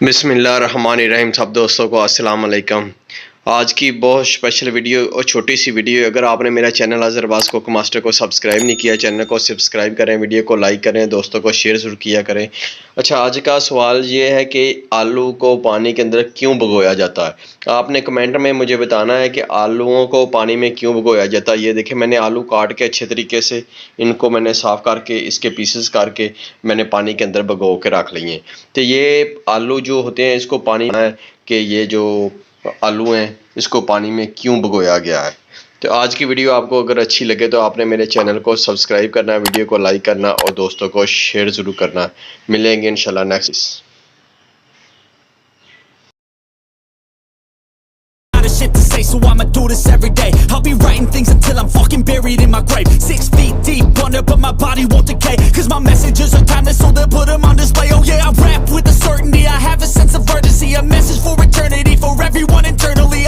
बिस्मिल्लाहिर्रहमानिर्रहीम। सब दोस्तों को अस्सलाम वालेकुम। आज की बहुत स्पेशल वीडियो और छोटी सी वीडियो। अगर आपने मेरा channel Azhar Abbas cook master को सब्सक्राइब नहीं किया, चैनल को सब्सक्राइब करें, वीडियो को लाइक करें, दोस्तों को शेयर ज़रूर किया करें। अच्छा, आज का सवाल ये है कि आलू को पानी के अंदर क्यों भिगोया जाता है। आपने कमेंट में मुझे बताना है कि आलूओं को पानी में क्यों भिगोया जाता है। ये देखें, मैंने आलू काट के अच्छे तरीके से इनको मैंने साफ़ करके इसके पीसेस करके मैंने पानी के अंदर भिगो के रख लिए हैं। तो ये आलू जो होते हैं इसको पानी है कि ये जो आलू हैं इसको पानी में क्यों भिगोया गया है। तो आज की वीडियो आपको अगर अच्छी लगे तो आपने मेरे चैनल को सब्सक्राइब करना, वीडियो को लाइक करना और दोस्तों को शेयर ज़रूर करना। मिलेंगे इंशाल्लाह next. Shit to say, so I'ma do this every day. I'll be writing things until I'm fucking buried in my grave. 6 feet deep under, but my body won't decay. Cause my messages are timeless, so they'll put them on display. Oh yeah, I rap with a certainty, I have a sense of urgency. A message for eternity, for everyone internally.